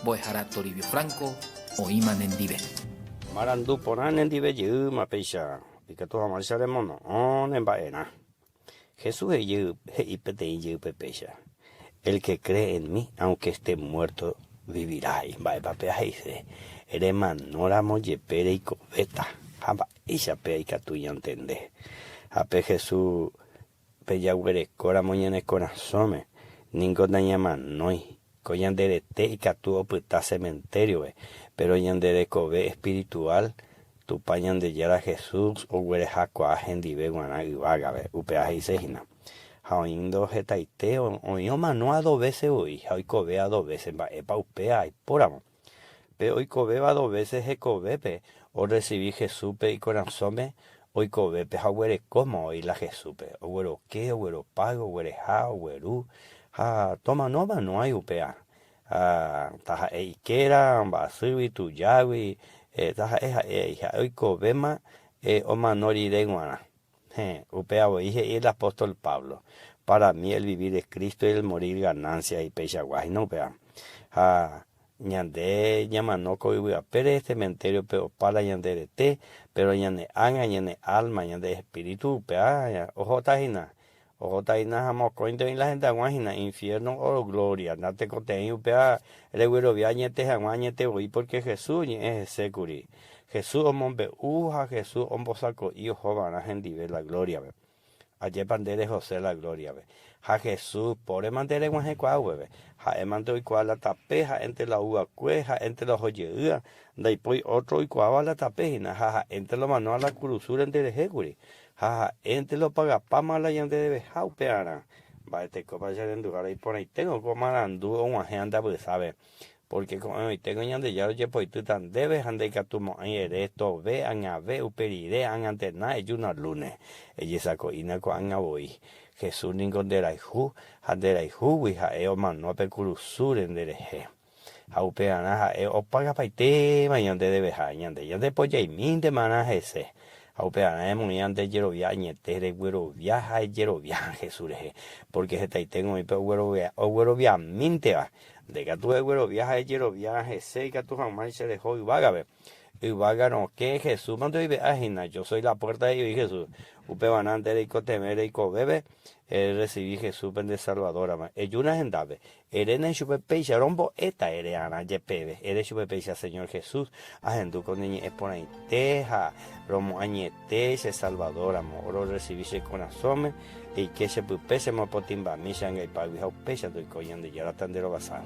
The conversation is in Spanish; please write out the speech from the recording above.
Boejara Toribio Franco, Oima Nendive. Marandu ponan Nendive yuma peisha, y que todos marcharemos no en baena. Jesús es yu, y pete yu pepeisha. El que cree en mí, aunque esté muerto, vivirá. Y va papea dice, eres manora moyepere y cobeta. Hamba isha pe y catuya entende. Ape Jesús peyaguere cora moñene corazón, ningo dañama noi. Coyandere te y catuo puta cementerio, pero yandere cobe espiritual, tu pañan de yara Jesús o guereja coajen dive guana y vaga, upea y sejina. Jaindo jetaiteo, oio manoa 2 veces hoy, hoy cobea 2 veces, va epa upea y poramo. Pe hoy cobeba 2 veces he cobepe, o recibí Jesús pe y corazón, hoy cobepe, jagüere como hoy la Jesús pe, o güero que, o güero pago, o güereja, o güerú. Toma nova no hay upea. Taja eikera, basubi, tuyawi, taja eja oikobema, o manori de guana. Upea dije y el apóstol Pablo. Para mí el vivir es Cristo y el morir ganancia y pechaguay, no upea. Ñande ñamanoko y pero este cementerio pero para ñande te, pero ñande anga, ñande alma, ñande espíritu, upea, ojo tajina. O taina jamo cointe en la gente aguajina infierno o gloria nate cote upea el güero viañete aguañete hoy porque Jesús es securi Jesús hombre uja Jesús hombo saco y jovana gente ve la gloria ve ayer pandere José la gloria ve ja Jesús por mandere guaje cuau ve ja mando y cual la tapeja entre la uva cueja entre los joyea dai poi otro y cuava la tapejina ja entre lo mano a la cruzura entre securi entre los pagapama la yande debe jaupeara. Va este copa ya en lugar ahí por ahí tengo como andu o una anda pues sabe. Porque como hoy tengo yande ya oye pues tú tan debes ande que tu mo ahí esto ve a ve uperide an ante na y una lunes. Ella sacó y na con voy. Jesús ningún de la hijo, ande la hijo wi ha eo man no pe cruzure en dereje. Jaupeana o paga paite mañana debe ha yande pues ya y minte mana ese. Aupea muy antes quiero viañete de güero viaja y quiero viaje Jesús porque este tengo mi güero o güero via minte va de que tu güero viaja y quiero viaje sé que tu jamás se dejó y vaga y vaga no que Jesús mando y viajina yo soy la puerta de Dios y Jesús upe van antes de cotemere y cobebe recibí Jesús de Salvador una gendabe erene chupe peixa rombo esta ereana yepebe ere chupe peixa Señor Jesús agendu con niña expone teja romo añete se Salvador amor recibí se corazón y que se pupe se mo potimba mi sangre y pa viejo peixa do coyan de yara tandero basar